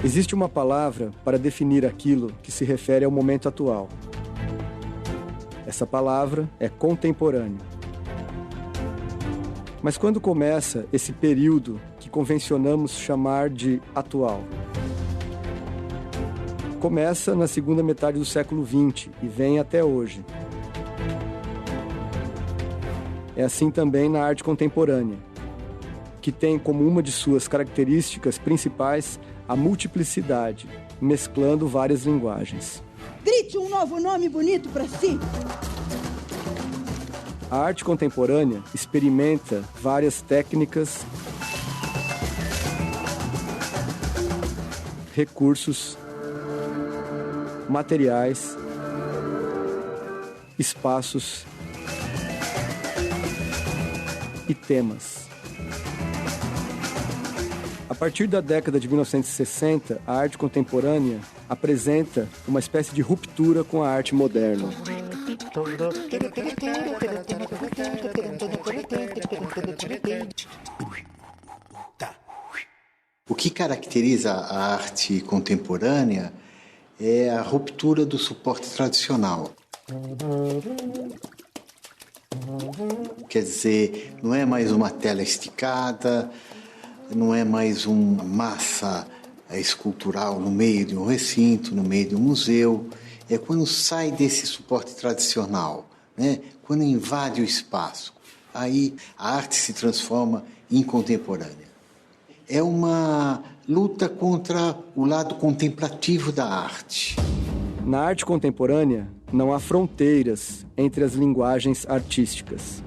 Existe uma palavra para definir aquilo que se refere ao momento atual. Essa palavra é contemporâneo. Mas quando começa esse período que convencionamos chamar de atual? Começa na segunda metade do século XX e vem até hoje. É assim também na arte contemporânea, que tem como uma de suas características principais a multiplicidade, mesclando várias linguagens. Grite um novo nome bonito para si! A arte contemporânea experimenta várias técnicas, recursos, materiais, espaços e temas. A partir da década de 1960, a arte contemporânea apresenta uma espécie de ruptura com a arte moderna. O que caracteriza a arte contemporânea é a ruptura do suporte tradicional. Quer dizer, não é mais uma tela esticada, não é mais uma massa escultural no meio de um recinto, no meio de um museu. É quando sai desse suporte tradicional, né? Quando invade o espaço. Aí a arte se transforma em contemporânea. É uma luta contra o lado contemplativo da arte. Na arte contemporânea, não há fronteiras entre as linguagens artísticas.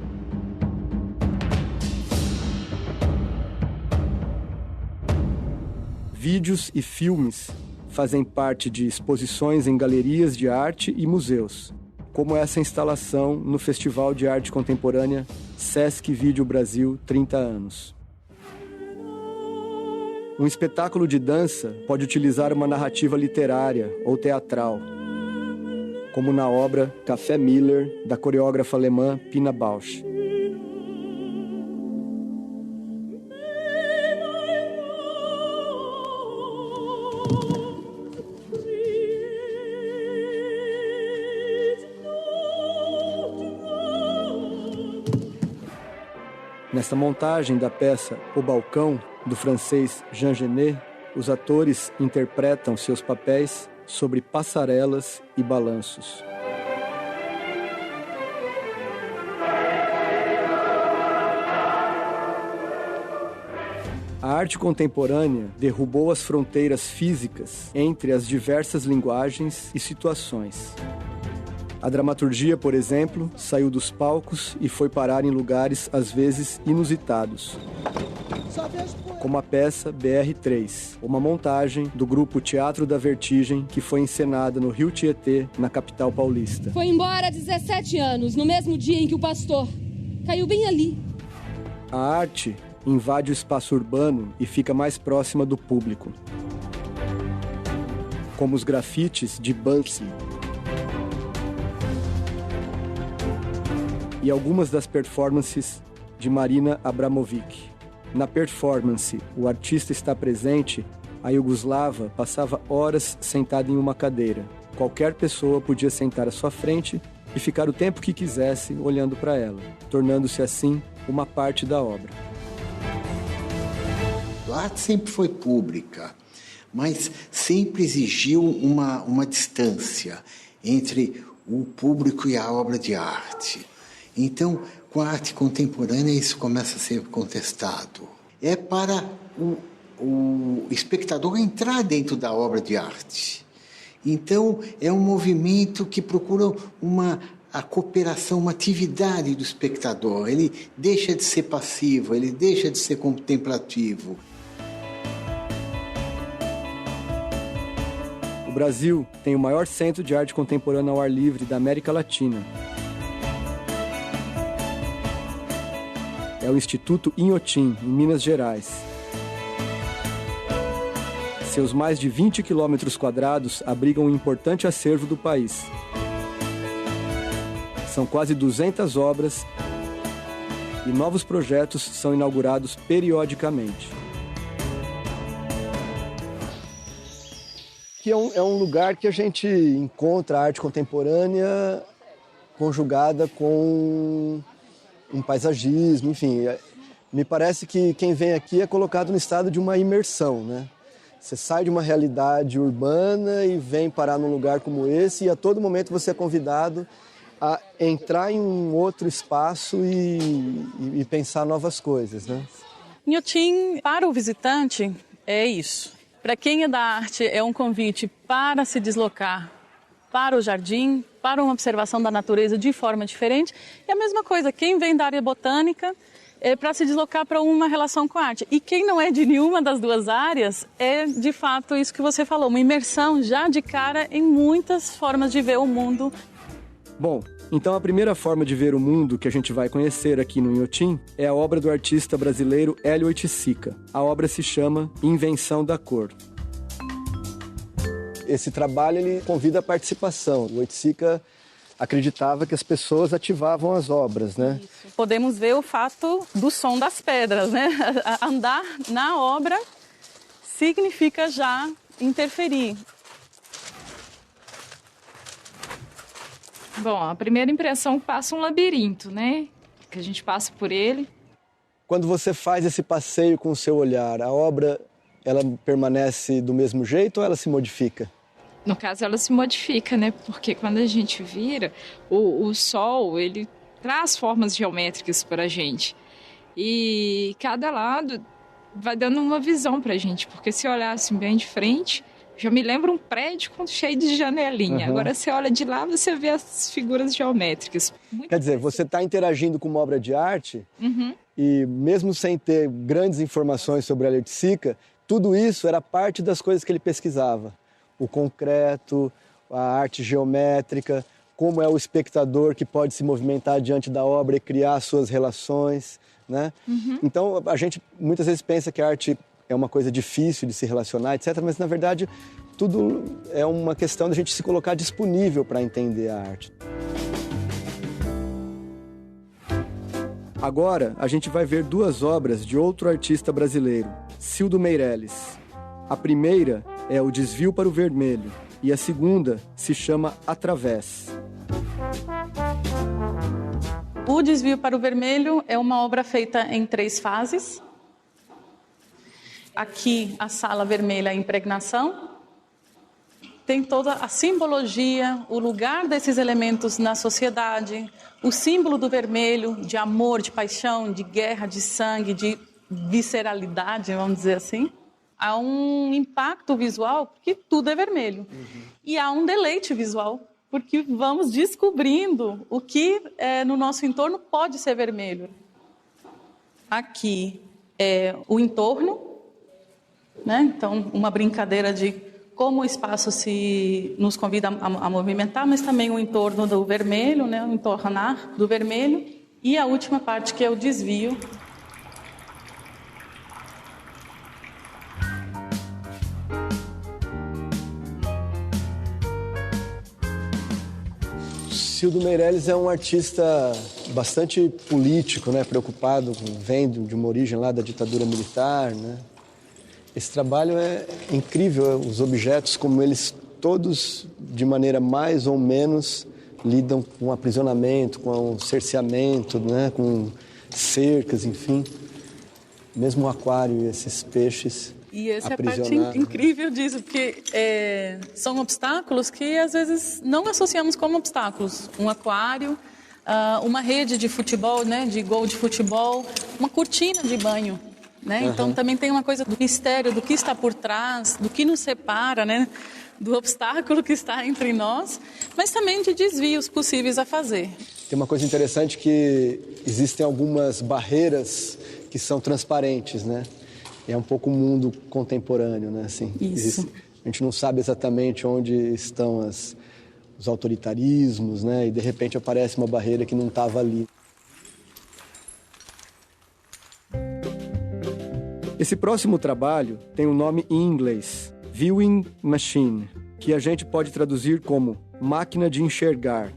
Vídeos e filmes fazem parte de exposições em galerias de arte e museus, como essa instalação no Festival de Arte Contemporânea Sesc Vídeo Brasil 30 anos. Um espetáculo de dança pode utilizar uma narrativa literária ou teatral, como na obra Café Miller, da coreógrafa alemã Pina Bausch. Nesta montagem da peça O Balcão, do francês Jean Genet, os atores interpretam seus papéis sobre passarelas e balanços. A arte contemporânea derrubou as fronteiras físicas entre as diversas linguagens e situações. A dramaturgia, por exemplo, saiu dos palcos e foi parar em lugares às vezes inusitados, como a peça BR-3, uma montagem do grupo Teatro da Vertigem que foi encenada no Rio Tietê, na capital paulista. Foi embora há 17 anos, no mesmo dia em que o pastor caiu bem ali. A arte invade o espaço urbano e fica mais próxima do público, como os grafites de Banksy e algumas das performances de Marina Abramovic. Na performance, o artista está presente, a iugoslava passava horas sentada em uma cadeira. Qualquer pessoa podia sentar à sua frente e ficar o tempo que quisesse olhando para ela, tornando-se assim uma parte da obra. A arte sempre foi pública, mas sempre exigiu uma distância entre o público e a obra de arte. Então, com a arte contemporânea, isso começa a ser contestado. É para o espectador entrar dentro da obra de arte. Então, é um movimento que procura a cooperação, uma atividade do espectador. Ele deixa de ser passivo, ele deixa de ser contemplativo. O Brasil tem o maior centro de arte contemporânea ao ar livre da América Latina. É o Instituto Inhotim, em Minas Gerais. Seus mais de 20 quilômetros quadrados abrigam um importante acervo do país. São quase 200 obras e novos projetos são inaugurados periodicamente. aqui é um lugar que a gente encontra a arte contemporânea conjugada com um paisagismo, enfim. Me parece que quem vem aqui é colocado no estado de uma imersão, né? Você sai de uma realidade urbana e vem parar num lugar como esse e a todo momento você é convidado a entrar em um outro espaço e pensar novas coisas, né? Inhotim, para o visitante, é isso. Para quem é da arte, é um convite para se deslocar para o jardim, para uma observação da natureza de forma diferente. E a mesma coisa, quem vem da área botânica é para se deslocar para uma relação com a arte. E quem não é de nenhuma das duas áreas é, de fato, isso que você falou, uma imersão já de cara em muitas formas de ver o mundo. Bom, então a primeira forma de ver o mundo que a gente vai conhecer aqui no Inhotim é a obra do artista brasileiro Hélio Oiticica. A obra se chama Invenção da Cor. Esse trabalho ele convida a participação. O Oiticica acreditava que as pessoas ativavam as obras, né? Isso. Podemos ver o fato do som das pedras, né? Andar na obra significa já interferir. Bom, a primeira impressão passa um labirinto, né? Que a gente passa por ele. Quando você faz esse passeio com o seu olhar, a obra ela permanece do mesmo jeito ou ela se modifica? No caso, ela se modifica, né? Porque quando a gente vira, o sol, ele traz formas geométricas para a gente. E cada lado vai dando uma visão para a gente. Porque se olhar assim bem de frente, já me lembra um prédio cheio de janelinha. Uhum. Agora, você olha de lá, você vê as figuras geométricas. Quer dizer, você está interagindo com uma obra de arte e mesmo sem ter grandes informações sobre a Oiticica, tudo isso era parte das coisas que ele pesquisava. O concreto, a arte geométrica, como é o espectador que pode se movimentar diante da obra e criar suas relações, né? Então, a gente muitas vezes pensa que a arte é uma coisa difícil de se relacionar, etc. Mas, na verdade, tudo é uma questão de a gente se colocar disponível para entender a arte. Agora, a gente vai ver duas obras de outro artista brasileiro, Cildo Meirelles. A primeira é O Desvio para o Vermelho e a segunda se chama Através. O Desvio para o Vermelho é uma obra feita em 3 fases. Aqui, a sala vermelha, a impregnação. Tem toda a simbologia, o lugar desses elementos na sociedade, o símbolo do vermelho, de amor, de paixão, de guerra, de sangue, de visceralidade, vamos dizer assim. Há um impacto visual, porque tudo é vermelho. E há um deleite visual, porque vamos descobrindo o que no nosso entorno pode ser vermelho. Aqui é o entorno, né? Então, uma brincadeira de como o espaço nos convida a movimentar, mas também o entorno do vermelho, né? O entornar do vermelho. E a última parte, que é o desvio. Cildo Meirelles é um artista bastante político, né? Preocupado, vem de uma origem lá da ditadura militar, né? Esse trabalho é incrível, os objetos como eles todos, de maneira mais ou menos, lidam com aprisionamento, com um cerceamento, né? Com cercas, enfim. Mesmo o aquário e esses peixes. E essa é a parte incrível disso, porque são obstáculos que às vezes não associamos como obstáculos. Um aquário, uma rede de futebol, né? De gol de futebol, uma cortina de banho. Né? Então também tem uma coisa do mistério, do que está por trás, do que nos separa, né? Do obstáculo que está entre nós, mas também de desvios possíveis a fazer. Tem uma coisa interessante que existem algumas barreiras que são transparentes, né? É um pouco o mundo contemporâneo, né? Assim, isso. A gente não sabe exatamente onde estão os autoritarismos, né? E de repente aparece uma barreira que não estava ali. Esse próximo trabalho tem um nome em inglês, Viewing Machine, que a gente pode traduzir como máquina de enxergar.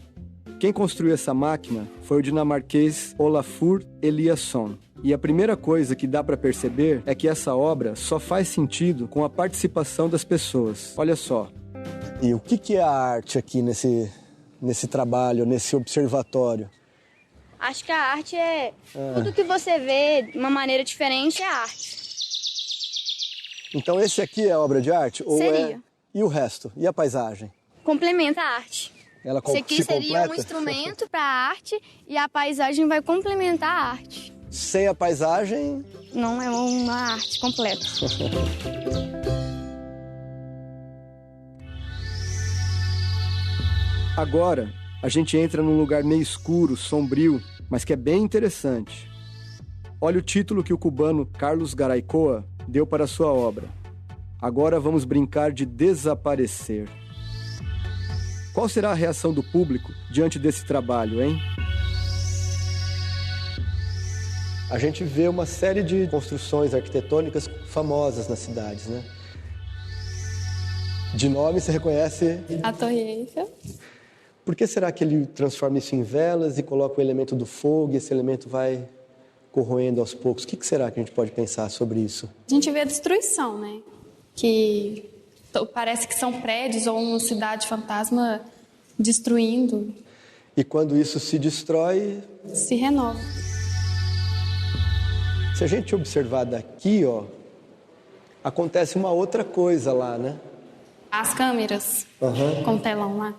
Quem construiu essa máquina foi o dinamarquês Olafur Eliasson. E a primeira coisa que dá para perceber é que essa obra só faz sentido com a participação das pessoas. Olha só, E o que é a arte aqui nesse trabalho, nesse observatório? Acho que a arte é tudo que você vê de uma maneira diferente é arte. Então esse aqui é obra de arte? Ou Seria. E o resto? E a paisagem? Complementa a arte. Ela Esse aqui seria um instrumento para a arte e a paisagem vai complementar a arte. Sem a paisagem... Não é uma arte completa. Agora, a gente entra num lugar meio escuro, sombrio, mas que é bem interessante. Olha o título que o cubano Carlos Garaycoa deu para sua obra. Agora vamos brincar de desaparecer. Qual será a reação do público diante desse trabalho, hein? A gente vê uma série de construções arquitetônicas famosas nas cidades, né? De nome você reconhece... A Torre Eiffel. Por que será que ele transforma isso em velas e coloca o elemento do fogo e esse elemento vai corroendo aos poucos? O que será que a gente pode pensar sobre isso? A gente vê a destruição, né? Que parece que são prédios ou uma cidade fantasma destruindo. E quando isso se destrói... Se renova. Se a gente observar daqui, ó, acontece uma outra coisa lá, né? As câmeras com o telão lá.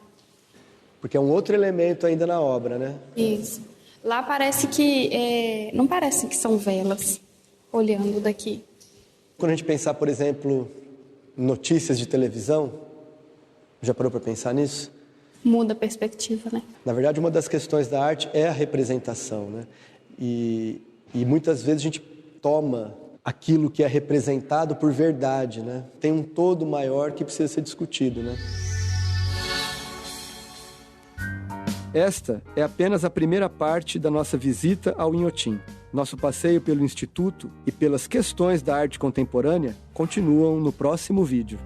Porque é um outro elemento ainda na obra, né? Isso. Lá parece que... não parece que são velas, olhando daqui. Quando a gente pensar, por exemplo, notícias de televisão, já parou para pensar nisso? Muda a perspectiva, né? Na verdade, uma das questões da arte é a representação, né? E muitas vezes a gente toma aquilo que é representado por verdade, né? Tem um todo maior que precisa ser discutido, né? Esta é apenas a primeira parte da nossa visita ao Inhotim. Nosso passeio pelo Instituto e pelas questões da arte contemporânea continuam no próximo vídeo.